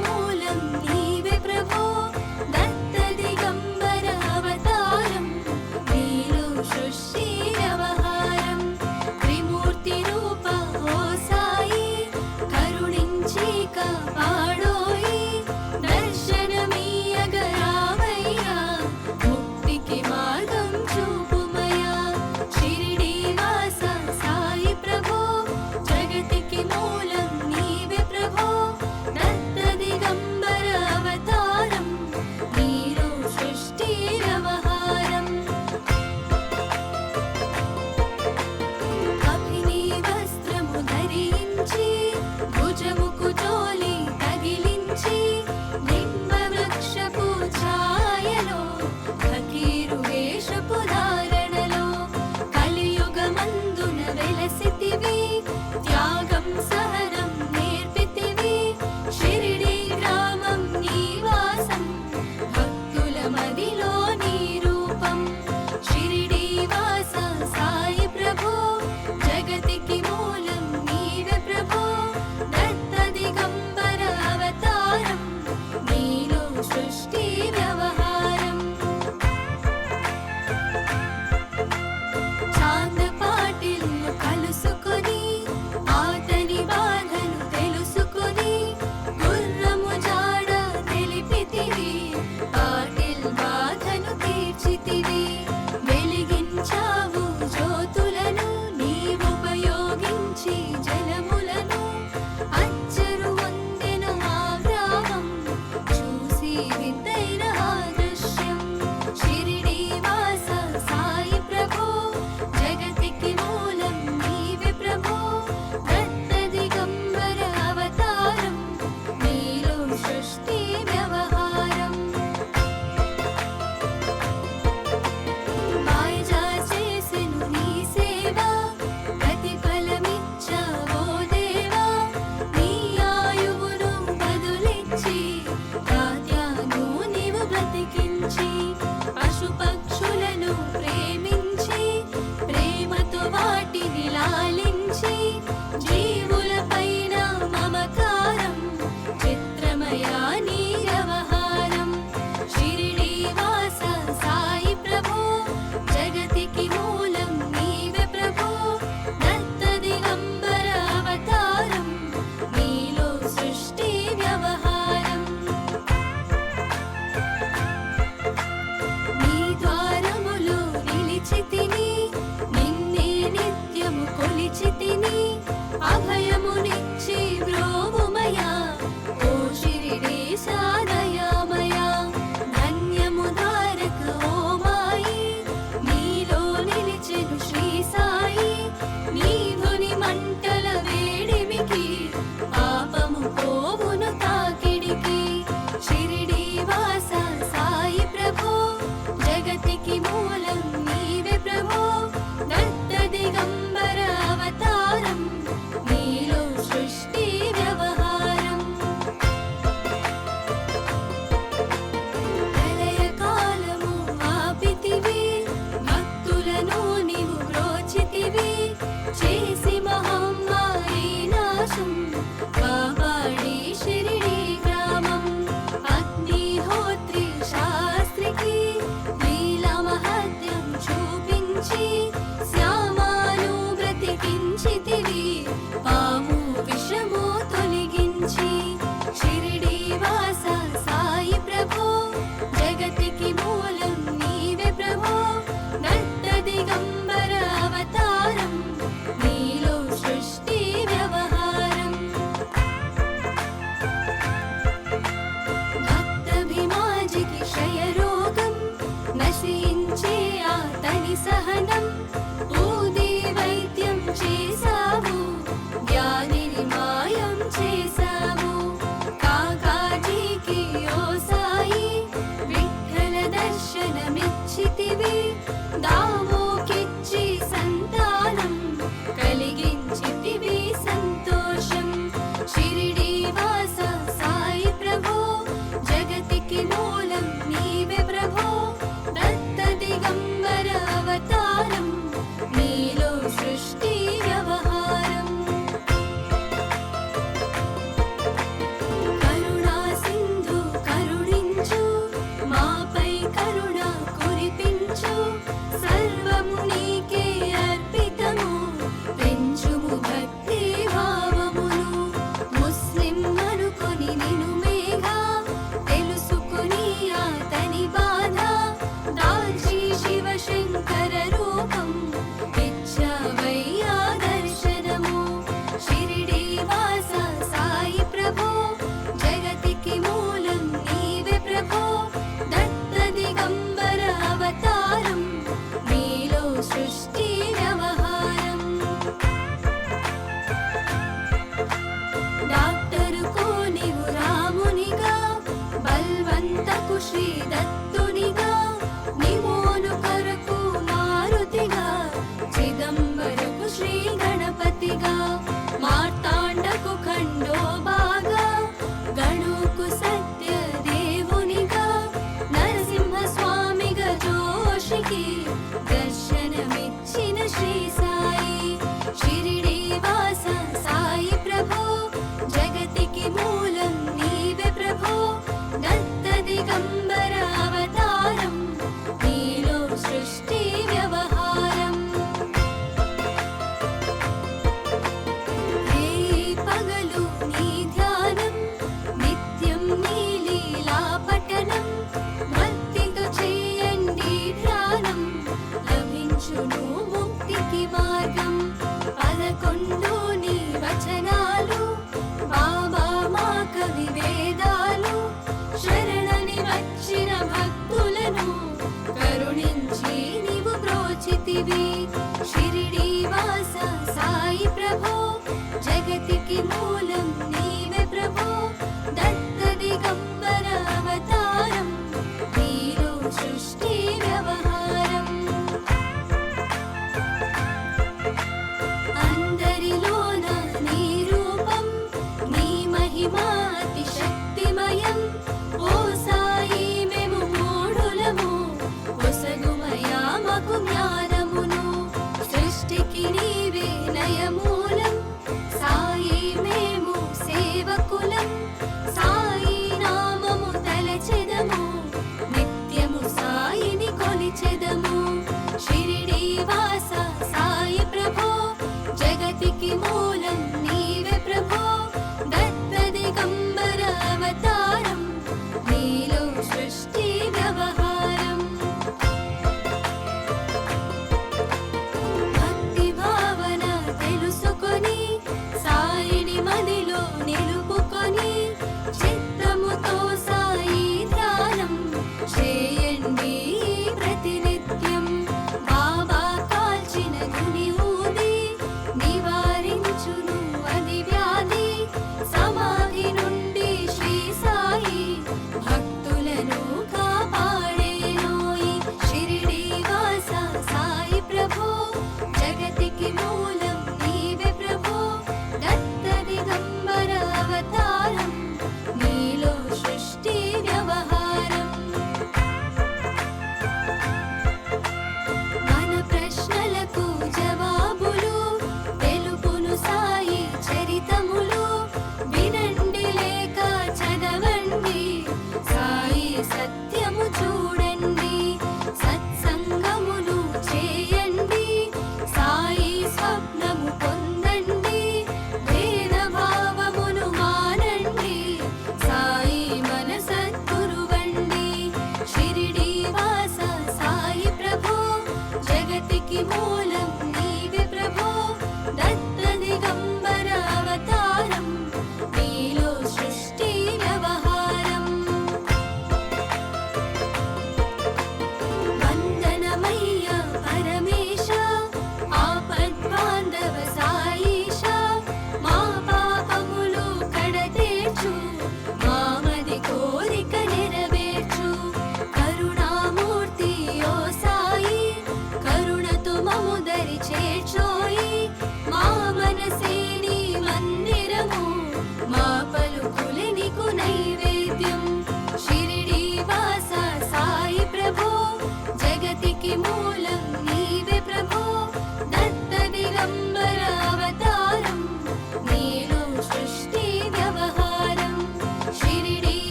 మూలం నీవే ప్రభో దత్త దిగంబర అవతారం నీలో సృష్టి వ్యవహారం త్రిమూర్తి రూప ఓ సాయి కరుణించి కాపాడోయి దర్శనమీయగరామయ్యా ముక్తికి మార్గం చూపుమయ్యా షిరిడి వాస సాయి ప్రభో జగతికి మూలం నీవే ప్రభో దత్త దిగంబర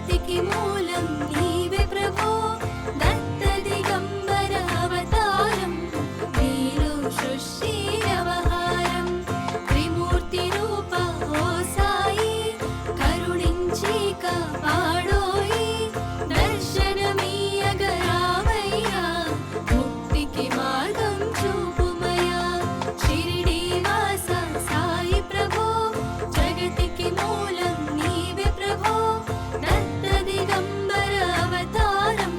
జగతికి మూలం నీవే ప్రభో దత్త దిగంబర అవతారం నీలో సృష్టి వ్యవహారం త్రిమూర్తి రూప ఓ సాయి కరుణించి కాపాడోయి దర్శనమీయగ రావయ్యా ముక్తికి మార్గం చూపుమయ్యా షిరిడి వాస సాయి ప్రభో జగతికి మూలం నీవే ప్రభో దత్త దిగంబర అవతారం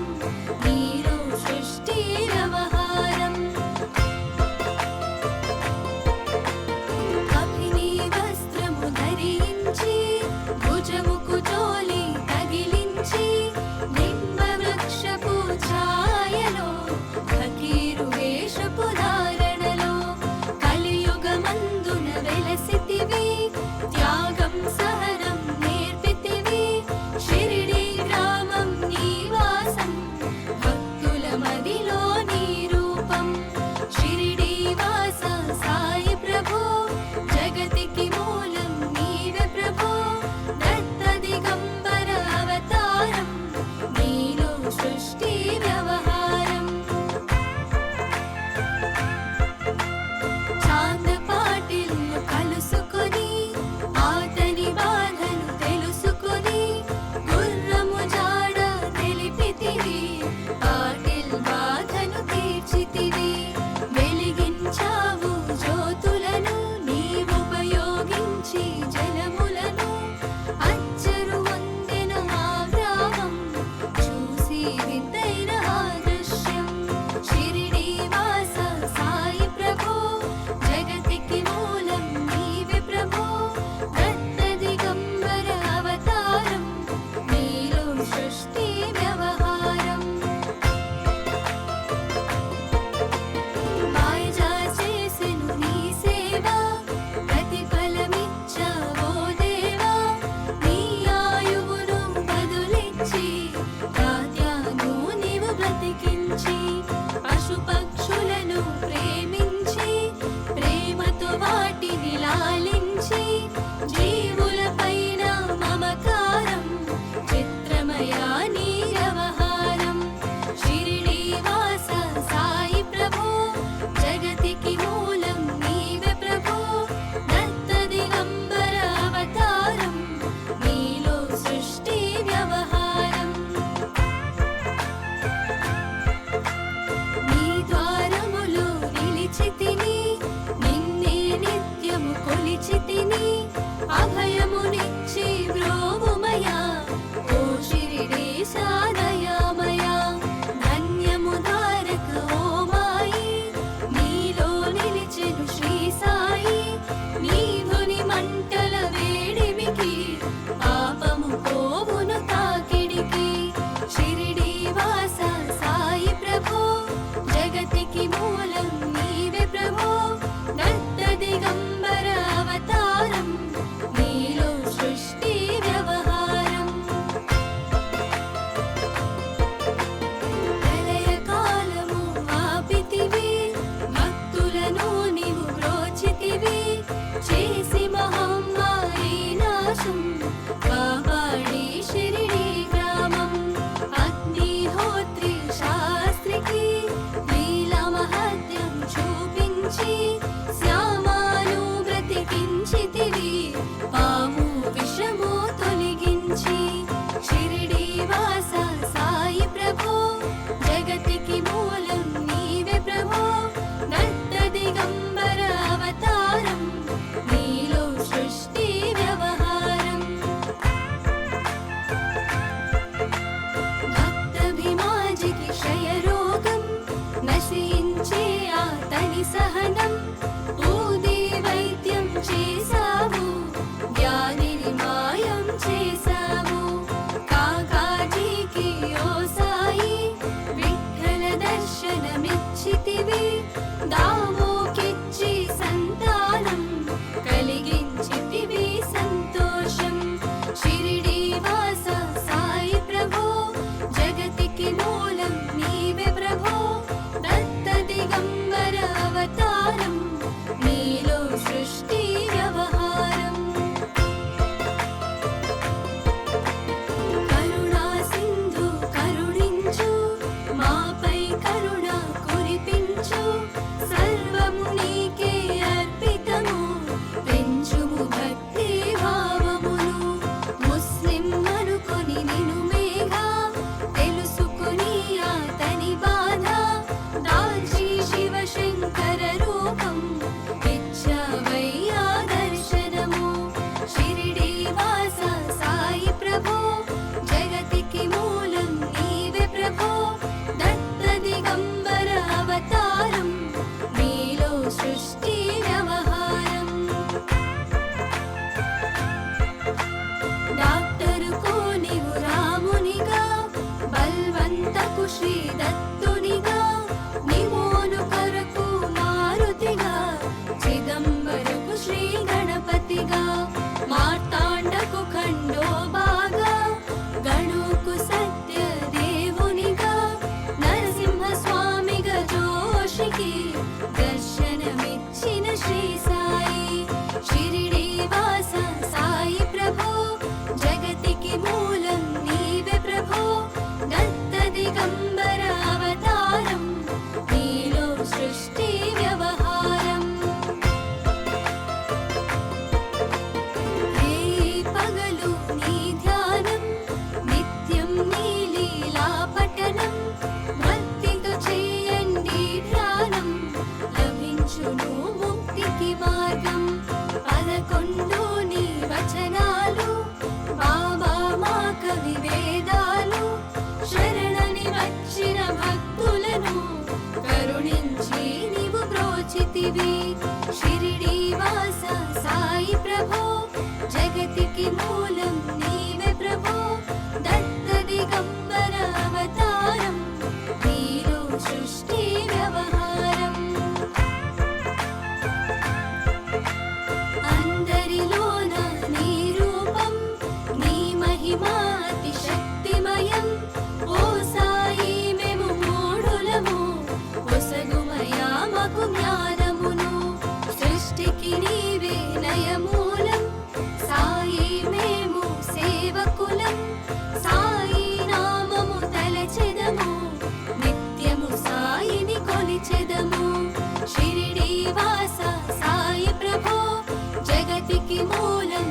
నీలో సృష్టి వ్యవహారం అభినీ వస్త్రము ధరించి భుజముకు జోలి తగిలించి నింబ వృక్షపు ఛాయలో ఫకీరు వేషపు ధారణలో కలియుగమందున వెలసితివి త్యాగం సహనం నేర్పితివి షిరిడి గ్రామం నీవాసం భక్తుల మదిలో నీ రూపం షిరిడి వాస సాయి ప్రభో జగతికి మూలం నీవే ప్రభో దత్త దిగంబర అవతారం నీలో సృష్టి వ్యవహారం చాంద పాటిల్ను కలుసుకొని ఆతని బాధను తెలుసుకొని గుర్రము జాడ తెలిపితివి పాటిల్ బాధను తీర్చితివి వెలిగించావు జ్యోతులను నీవుపయోగించి జలములను అచ్చరు వందెన ఆ గ్రామం చూసి వింతైన ఆ దృశ్యం షిరిడి వాస సాయి ప్రభో జగతికి మూలం నీవే ప్రభో దత్త దిగంబర అవతారం నీలో సృష్టి వ్యవహారం మాయజా చేసెను నీ సేవ ప్రతిఫలమిచ్చావో దేవా నీ ఆయువును బదులిచ్చి దాత్యాను నీవు బ్రతికించి పశుపక్షులను ప్రేమించి ప్రేమతో వాటిని లాలించి జీవులపైన మమకారం చిత్రమయా నీ వ్యవహారం షిరిడి వాస సాయి ప్రభో జగతికి మూలం నీవే ప్రభో దత్త దిగంబర అవతారం నీలో సృష్టి వ్యవహారం నీ ద్వారములో నిలిచితిని నిన్నే నిత్యము కొలిచితిని అభయమునిచ్చి బ్రోవుమయా ఓ షిరిడీశ దయామయా ధన్యము ద్వారక ఓ మాయి నీలో నిలిచెను శ్రీ సాయి నీ ధుని మంటల వేడిమికి పాపము పోవును తాకిడికి షిరిడి వాస సాయి ప్రభో జగతికి మూలం నీవే ప్రభో దత్త దిగంబర అవతారం నీలో సృష్టి వ్యవహారం ప్రళయ కాలము ఆపితివి భక్తులను నీవు బ్రోచితివి చేసి మహమ్మారి నాశం కాపాడి షిరిడి గ్రామం అగ్నిహోత్రి శాస్త్రికి లీలా మహత్యం చూపించి శ్యామాను బ్రతికించితివి పాము విషము తొలగించి షిరిడి వాస సాయి ప్రభో జగతికి మూలం నీవే ప్రభో దత్త దిగంబర అవతారం నీలో సృష్టి వ్యవహారం భక్తభిమాజికి క్షయరోగం నశించే ఆతని సహనం ఊది వైద్యం చేసావు వ్యాధిని మాయం చేసావు కాకాజీకి ఓ సాయి విఠల దర్శనమిచ్చితివి దామోకిచ్చి సంతానం కలిగించితివి సంతోషం షిరిడి వాస సాయి ప్రభో జగతికి మూలం నీవే ప్రభో దత్త దిగంబర అవతారం నీలో సృష్టి వ్యవహారం కరుణ కొలిచెదము షిరిడీవాస సాయి ప్రభో జగతికి మూలం